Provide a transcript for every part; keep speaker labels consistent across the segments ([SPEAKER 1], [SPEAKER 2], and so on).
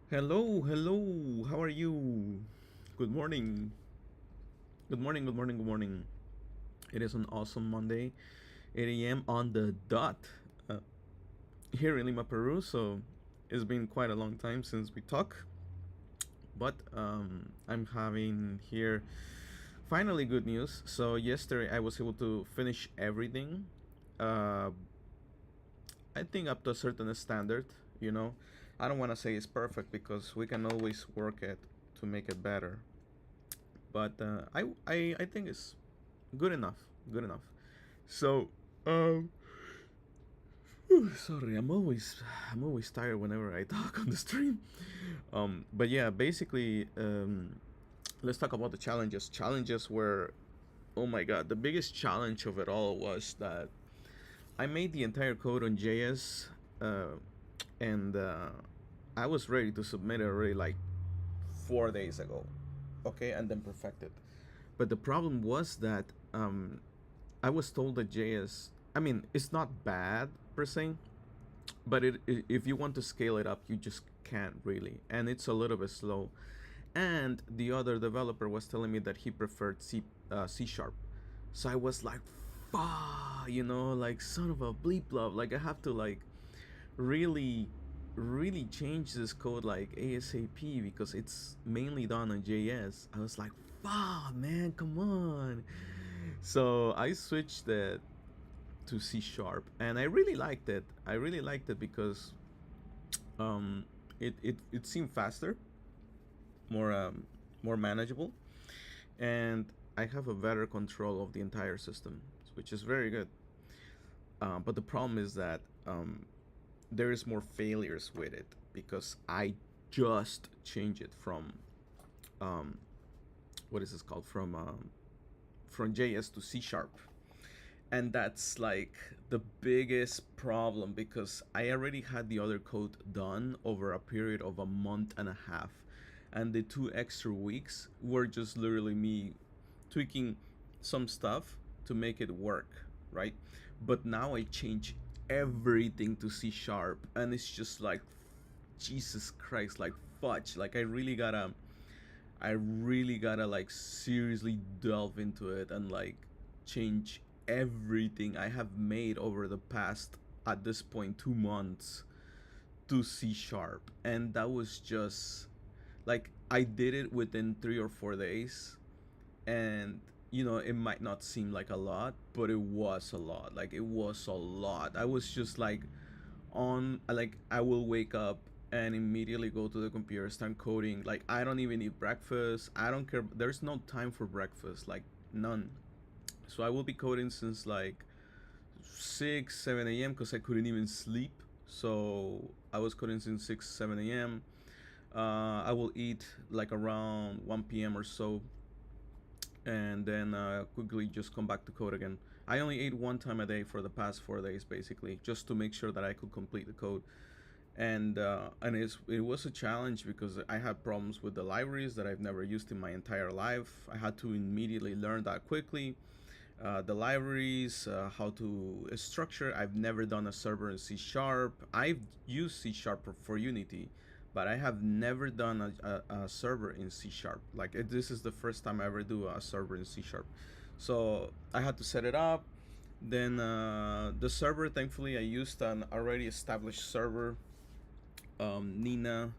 [SPEAKER 1] Hello, hello. How are you? Good morning. Good morning, good morning, good morning. It is an awesome Monday, 8 a.m. on the dot uh, here in Lima, Peru. So it's been quite a long time since we talk, but I'm having here finally good news. So yesterday I was able to finish everything. Uh, I think up to a certain standard, you know. I don't want to say it's perfect because we can always work it to make it better. But I think it's good enough. Good enough. So, um, sorry, I'm always tired whenever I talk on the stream. But yeah, basically, let's talk about the challenges. Challenges were, oh my god, the biggest challenge of it all was that I made the entire code on JS, and I was ready to submit it already like 4 days ago. Okay, and then perfected. But the problem was that I was told that JS, I mean, it's not bad per se, but if you want to scale it up, you just can't really, and it's a little bit slow. And the other developer was telling me that he preferred C sharp, so I was like, like son of a bleep love, like I have to like really really change this code like ASAP because it's mainly done on JS. I was like, man, come on. So I switched it to C sharp, and I really liked it. I really liked it because um, it seemed faster, more more manageable, and I have a better control of the entire system, which is very good. But the problem is that there is more failures with it because I just changed it from um, what is this called from JS to C sharp, and that's like the biggest problem because I already had the other code done over a period of a month and a half, and the 2 extra weeks were just literally me tweaking some stuff to make it work, right? But now I change everything to C sharp, and it's just like Jesus Christ, like fudge. Like I really gotta like seriously delve into it and like change everything I have made over the past, at this point, 2 months to C sharp. And that was just like I did it within 3 or 4 days, and it might not seem like a lot, but it was a lot. Like it was a lot. I was just like on like I will wake up and immediately go to the computer, start coding. Like I don't even eat breakfast. I don't care. There's no time for breakfast, like none. So I will be coding since like 6 7 a.m because I couldn't even sleep. So I was coding since 6 7 a.m. I will eat like around 1 p.m or so, and then quickly just come back to code again. I only ate one time a day for the past 4 days, basically, just to make sure that I could complete the code. And it was a challenge because I had problems with the libraries that I've never used in my entire life. I had to immediately learn that quickly. The libraries, how to structure. I've never done a server in C sharp. I've used C sharp for Unity, but I have never done a server in C sharp. Like this is the first time I ever do a server in C sharp. So I had to set it up. Then the server, thankfully, I used an already established server, Nina.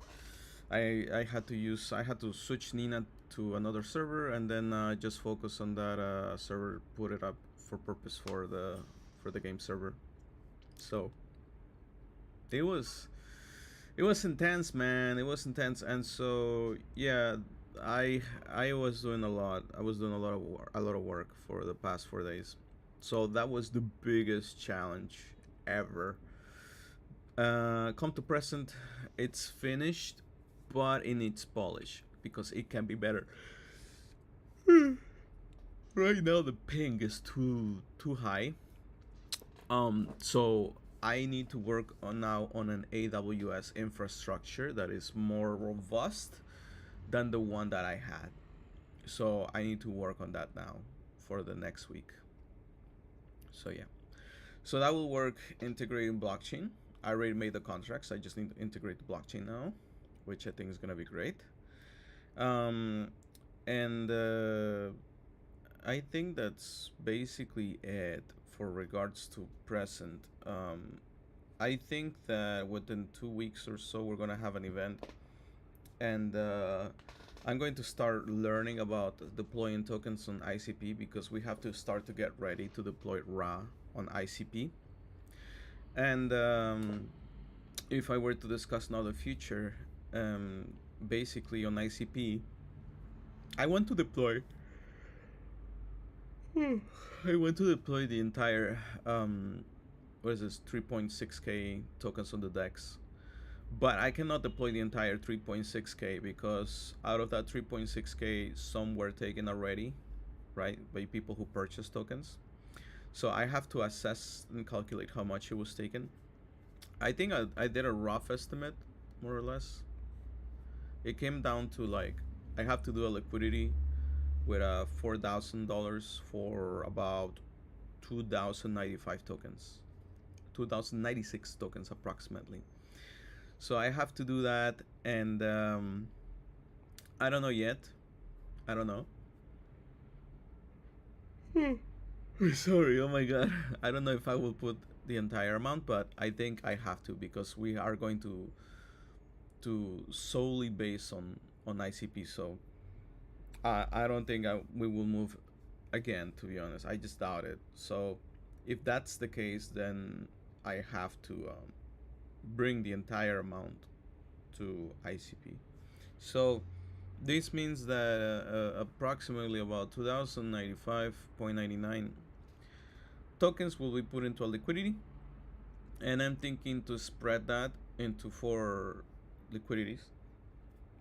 [SPEAKER 1] I had to switch Nina to another server, and then just focus on that server, put it up for purpose for the game server. So it was it was intense, man. It was intense, and so yeah, I was doing a lot. I was doing a lot of work for the past 4 days. So that was the biggest challenge ever. Come to present, it's finished, but it needs polish because it can be better. Right now the ping is too high. So I need to work on now on an AWS infrastructure that is more robust than the one that I had. So I need to work on that now for the next week. So yeah. So that will work integrating blockchain. I already made the contracts. I just need to integrate the blockchain now, which I think is gonna be great. Um, and I think that's basically it for regards to present. I think that within 2 weeks or so, we're gonna have an event, and I'm going to start learning about deploying tokens on ICP because we have to start to get ready to deploy RA on ICP. And if I were to discuss now the future, basically on ICP, I want to deploy. I want to deploy the entire what is this 3.6k tokens on the DEX, but I cannot deploy the entire 3.6k because out of that 3.6k, some were taken already, right, by people who purchased tokens. So I have to assess and calculate how much it was taken. I think I did a rough estimate, more or less. It came down to like I have to do a liquidity with $4,000 for about 2,095 tokens, 2,096 tokens approximately. So I have to do that, and I don't know yet. I don't know. Sorry, oh my god. I don't know if I will put the entire amount, but I think I have to because we are going to solely base on ICP. So I don't think we will move again. To be honest, I just doubt it. So if that's the case, then I have to bring the entire amount to ICP. So this means that approximately about 2095.99 tokens will be put into a liquidity, and I'm thinking to spread that into 4 liquidities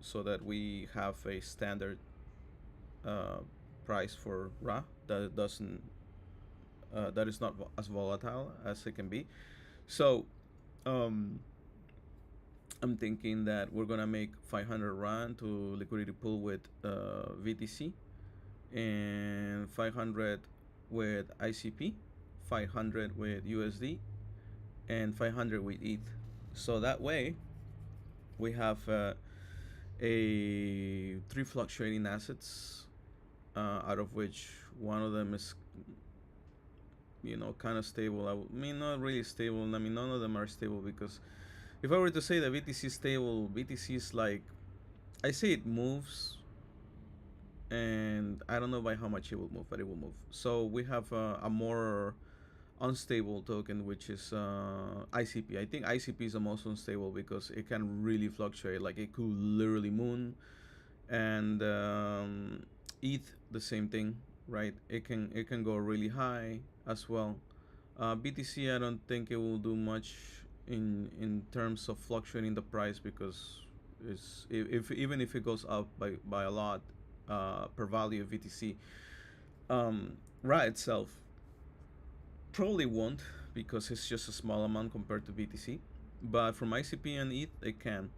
[SPEAKER 1] so that we have a standard uh, price for RA that doesn't that is not as volatile as it can be. So um, I'm thinking that we're gonna make 500 Rand to liquidity pool with VTC, and 500 with ICP, 500 with USD, and 500 with ETH. So that way, we have a 3 fluctuating assets, out of which one of them is, kind of stable. I mean, not really stable. I mean, none of them are stable because if I were to say that BTC is stable, BTC is like, I say it moves, and I don't know by how much it will move, but it will move. So we have a more unstable token, which is ICP. I think ICP is the most unstable because it can really fluctuate. Like it could literally moon, and ETH the same thing, right? It can go really high as well. BTC, I don't think it will do much in terms of fluctuating the price because it's if even if it goes up by a lot per value of BTC, RA itself probably won't because it's just a small amount compared to BTC. But from ICP and ETH, it can.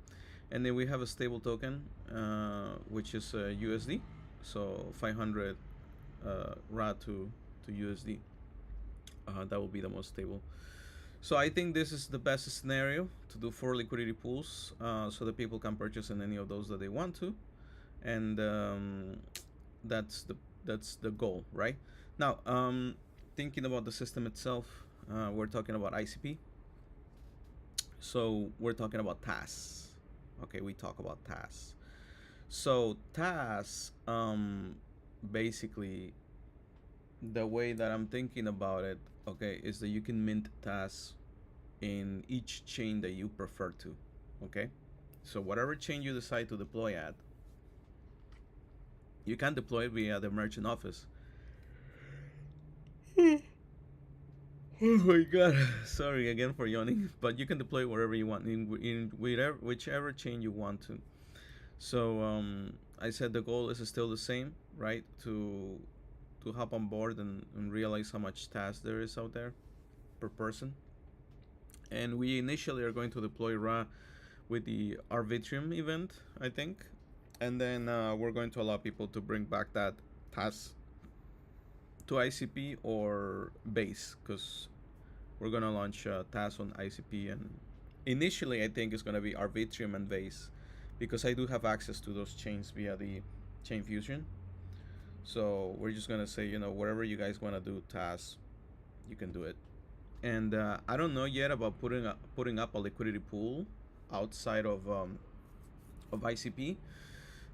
[SPEAKER 1] And then we have a stable token, which is USD. So 500 RA to USD. That will be the most stable. So I think this is the best scenario to do 4 liquidity pools, so that people can purchase in any of those that they want to, and that's the goal, right? Now, thinking about the system itself, we're talking about ICP, so we're talking about TAS. Okay, we talk about TAS. So TAS, basically, the way that I'm thinking about it, okay, is that you can mint TAS in each chain that you prefer to, okay? So whatever chain you decide to deploy at, you can deploy it via the merchant office. Oh my god, sorry again for yawning, but you can deploy wherever you want in whichever chain you want to. So I said the goal is still the same, right? To hop on board and realize how much TAS there is out there per person. And we initially are going to deploy RA with the Arbitrium event, I think, and then we're going to allow people to bring back that TAS to ICP or base, because we're gonna launch TAS on ICP, and initially I think it's gonna be Arbitrium and base, because I do have access to those chains via the chain fusion. So we're just gonna say, whatever you guys want to do tasks, you can do it. And I don't know yet about putting up a liquidity pool outside of ICP,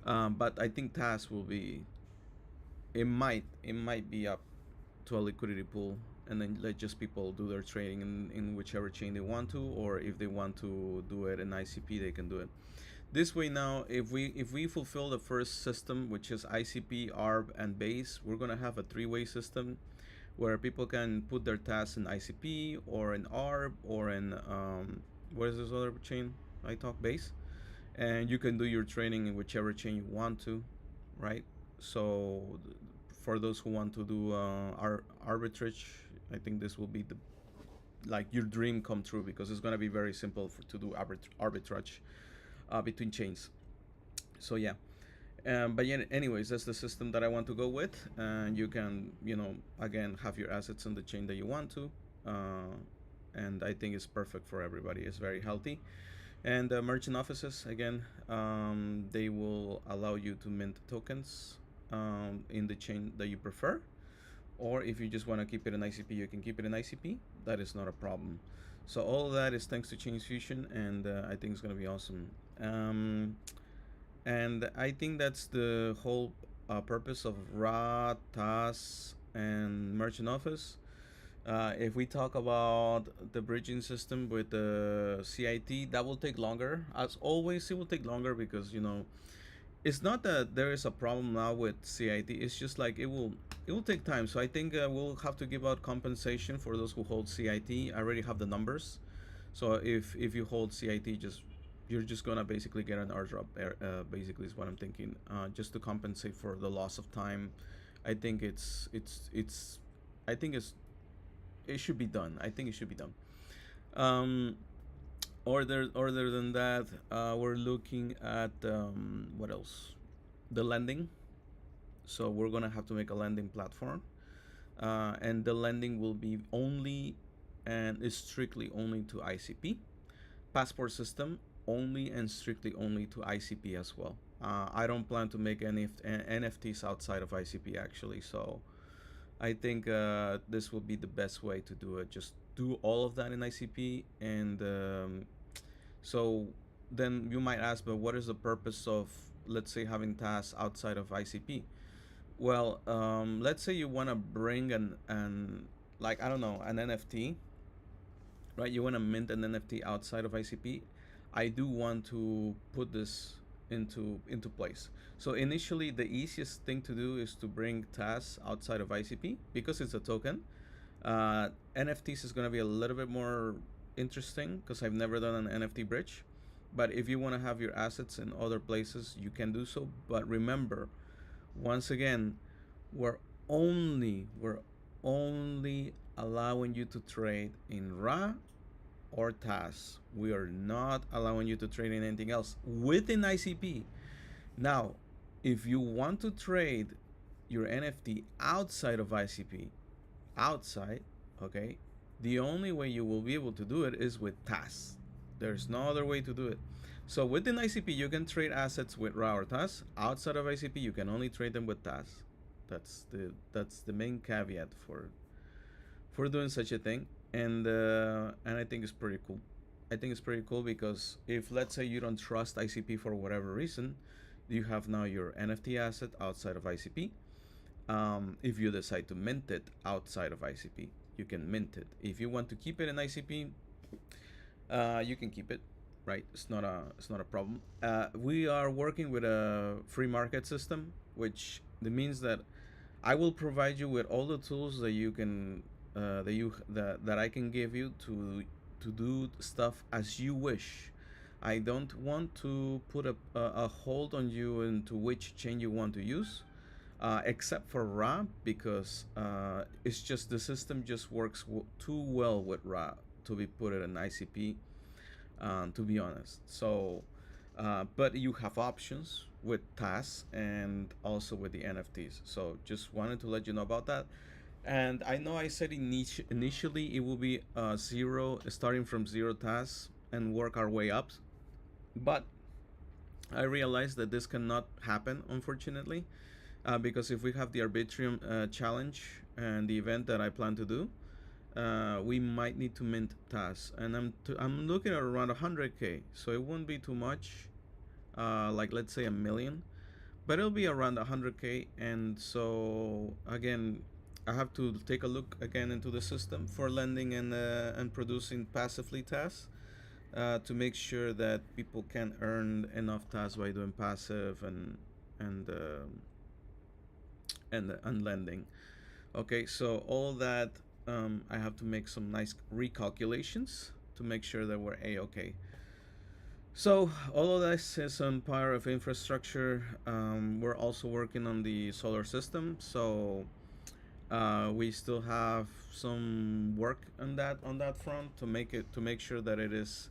[SPEAKER 1] but I think tasks will be, it might be up to a liquidity pool, and then let just people do their trading in whichever chain they want to, or if they want to do it in ICP, they can do it this way. Now if we fulfill the first system, which is ICP, ARB, and base, we're going to have a three-way system where people can put their tasks in ICP or in ARB or in what is this other chain I talk, base, and you can do your trading in whichever chain you want to, right? So for those who want to do arbitrage, I think this will be the, like, your dream come true, because it's going to be very simple to do arbitrage between chains. So yeah, but yeah, anyways, that's the system that I want to go with, and you can, again, have your assets on the chain that you want to, and I think it's perfect for everybody. It's very healthy. And merchant offices, again, they will allow you to mint tokens in the chain that you prefer, or if you just want to keep it in ICP, you can keep it in ICP. That is not a problem. So all of that is thanks to Chain Fusion, and I think it's going to be awesome. And I think that's the whole purpose of Ra, TAS, and Merchant Office. If we talk about the bridging system with the CIT, that will take longer. As always, it will take longer because, it's not that there is a problem now with CIT. It's just like it will take time. So I think we'll have to give out compensation for those who hold CIT. I already have the numbers. So if you hold CIT, you're just gonna basically get an airdrop. Basically, is what I'm thinking. Just to compensate for the loss of time. I think I think it should be done. I think it should be done. Um, other than that, we're looking at what else? The lending. So we're gonna have to make a lending platform, and the lending will be only and is strictly only to ICP. Passport system only and strictly only to ICP as well. I don't plan to make any NFTs outside of ICP actually. So I think this will be the best way to do it. Just do all of that in ICP, and so then you might ask, but what is the purpose of, let's say, having tasks outside of ICP? Well, let's say you want to bring an like, I don't know, an NFT, right? You want to mint an NFT outside of ICP. I do want to put this into place. So initially, the easiest thing to do is to bring tasks outside of ICP because it's a token. NFTs is going to be a little bit more interesting because I've never done an NFT bridge. But if you want to have your assets in other places, you can do so. But remember, once again, we're only allowing you to trade in Ra or TAS. We are not allowing you to trade in anything else within ICP. Now, if you want to trade your NFT outside of ICP, okay, the only way you will be able to do it is with TAS. There's no other way to do it. So within ICP, you can trade assets with Ra or TAS. Outside of ICP, you can only trade them with TAS. That's the main caveat for doing such a thing, and I think it's pretty cool. I think it's pretty cool because if, let's say, you don't trust ICP for whatever reason, you have now your NFT asset outside of ICP. If you decide to mint it outside of ICP, you can mint it. If you want to keep it in ICP, you can keep it, right? It's not a problem. We are working with a free market system, which means that I will provide you with all the tools that you can that I can give you to do stuff as you wish. I don't want to put a hold on you into which chain you want to use, except for Ra, because it's just the system just works too well with Ra to be put in ICP, to be honest. So, but you have options with TAS and also with the NFTs. So just wanted to let you know about that. And I know I said initially it will be zero, starting from zero TAS and work our way up. But I realized that this cannot happen, unfortunately, because if we have the Arbitrium challenge and the event that I plan to do, we might need to mint TAS, and I'm looking at around 100k, so it won't be too much, like let's say a million, but it'll be around 100k. And so again, I have to take a look again into the system for lending and producing passively tasks, to make sure that people can earn enough tasks by doing passive and uh, and lending. Okay, so all that, I have to make some nice recalculations to make sure that we're a-okay. So all of this is on part of infrastructure. We're also working on the solar system, so we still have some work on that front to make sure that it is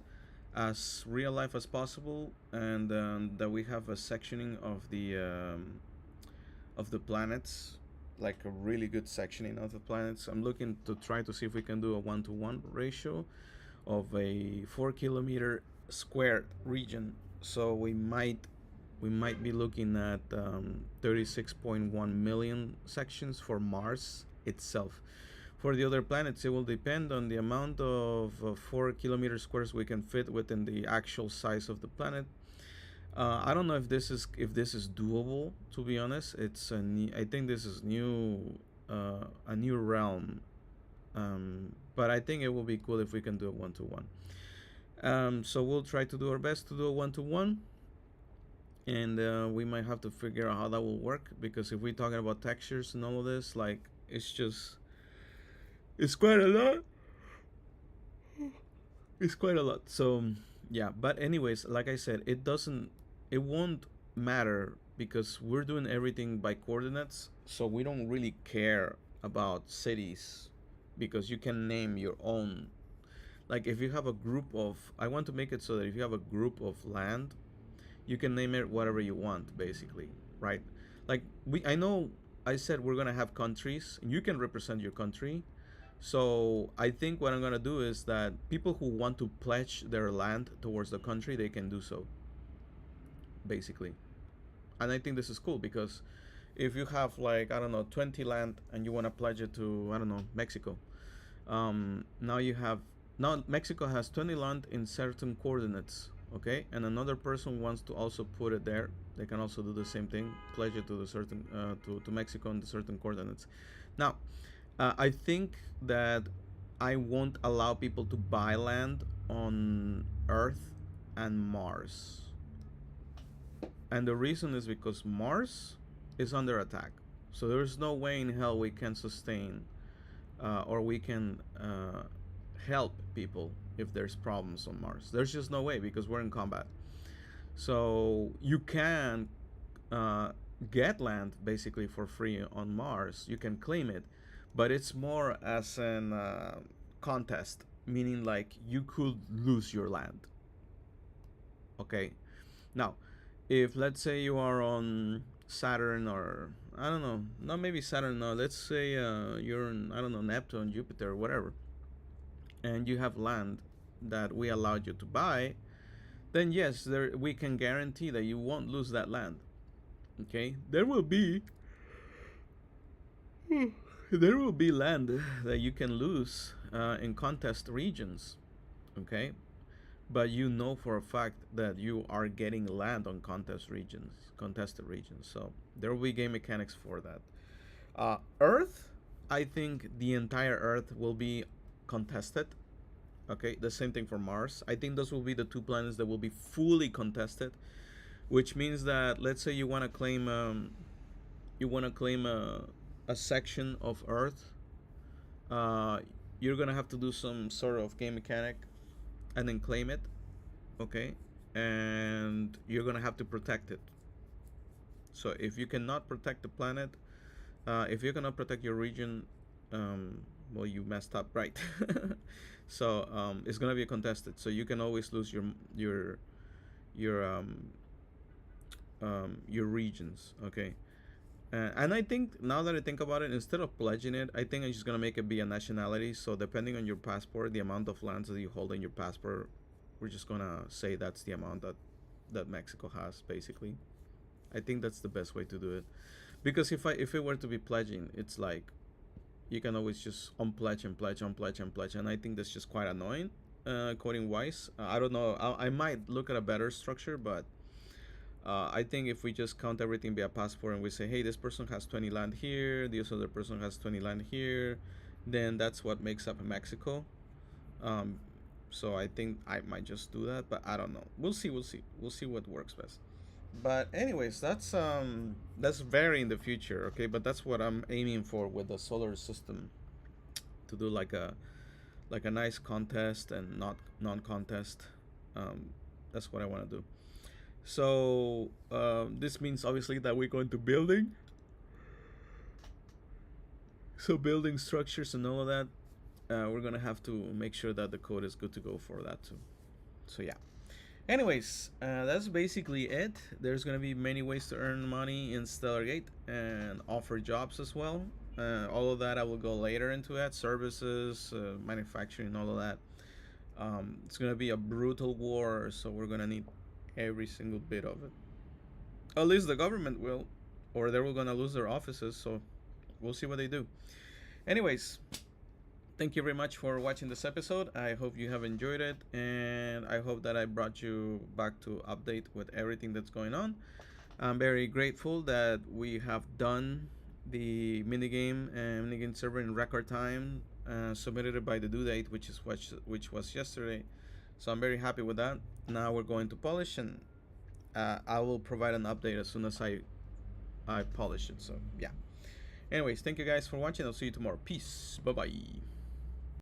[SPEAKER 1] as real life as possible, and that we have a sectioning of the planets, like a really good sectioning of the planets. I'm looking to try to see if we can do a 1-to-1 ratio of a 4 kilometer squared region. So we might be looking at 36.1 million sections for Mars itself. For the other planets, it will depend on the amount of 4 kilometer squares we can fit within the actual size of the planet. I don't know if this is doable. To be honest, I think this is a new realm. But I think it will be cool if we can do a 1-to-1. So we'll try to do our best to do a 1-to-1, and we might have to figure out how that will work, because if we're talking about textures and all of this, like it's quite a lot. It's quite a lot. So yeah, but anyways, like I said, it won't matter because we're doing everything by coordinates, so we don't really care about cities, because you can name your own. Like if you have a group of, I want to make it so that if you have a group of land, you can name it whatever you want, basically, right? Like I know I said we're gonna have countries, and you can represent your country. So I think what I'm gonna do is that people who want to pledge their land towards the country, they can do so, basically. And I think this is cool because if you have, like, I don't know, 20 land and you want to pledge it to, I don't know, Mexico, now you have, now Mexico has 20 land in certain coordinates, okay, and another person wants to also put it there, they can also do the same thing, pledge it to the certain to Mexico in the certain coordinates. Now I think that I won't allow people to buy land on Earth and Mars, and the reason is because Mars is under attack. So there's no way in hell we can sustain, or we can help people if there's problems on Mars. There's just no way because we're in combat. So you can uh, get land basically for free on Mars. You can claim it, but it's more as an contest, meaning like you could lose your land. Okay. Now, if let's say you are on Saturn, or I don't know, not maybe Saturn, no, let's say you're in, I don't know, Neptune, Jupiter, whatever, and you have land that we allowed you to buy, then yes, there we can guarantee that you won't lose that land. Okay, there will be land that you can lose in contest regions. Okay, but you know for a fact that you are getting land on contested regions. So there will be game mechanics for that. Earth, I think the entire Earth will be contested. Okay, the same thing for Mars. I think those will be the two planets that will be fully contested, which means that let's say you want to claim a section of Earth, uh, you're gonna have to do some sort of game mechanic and then claim it, okay, and you're gonna have to protect it. So if you cannot protect the planet, if you cannot protect your region, well, you messed up, right? So it's gonna be contested. So you can always lose your your regions, okay. And I think now that I think about it, instead of pledging it, I think I'm just gonna make it be a nationality. So depending on your passport, the amount of lands that you hold in your passport, we're just gonna say that's the amount that that Mexico has. Basically, I think that's the best way to do it. Because if it were to be pledging, it's like you can always just unpledge and pledge, unpledge and pledge, and I think that's just quite annoying, coding wise. I don't know. I might look at a better structure, but I think if we just count everything via passport and we say, hey, this person has 20 land here, this other person has 20 land here, then that's what makes up Mexico. Um, so I think I might just do that, but I don't know. We'll see. We'll see. We'll see what works best. But anyways, that's very in the future, okay? But that's what I'm aiming for with the solar system, to do like a nice contest and not non-contest. That's what I want to do. So this means obviously that we're going to building. So building structures and all of that, we're gonna have to make sure that the code is good to go for that too. So yeah. Anyways, that's basically it. There's gonna be many ways to earn money in Stellargate and offer jobs as well. All of that I will go later into that. Services, manufacturing, all of that. It's gonna be a brutal war, so we're gonna need every single bit of it. At least the government will, or they're gonna lose their offices. So we'll see what they do. Anyways, thank you very much for watching this episode. I hope you have enjoyed it, and I hope that I brought you back to update with everything that's going on. I'm very grateful that we have done the minigame server in record time, submitted it by the due date, which was yesterday. So I'm very happy with that. Now we're going to polish, and I will provide an update as soon as I polish it. So yeah. Anyways, thank you guys for watching. I'll see you tomorrow. Peace. Bye bye.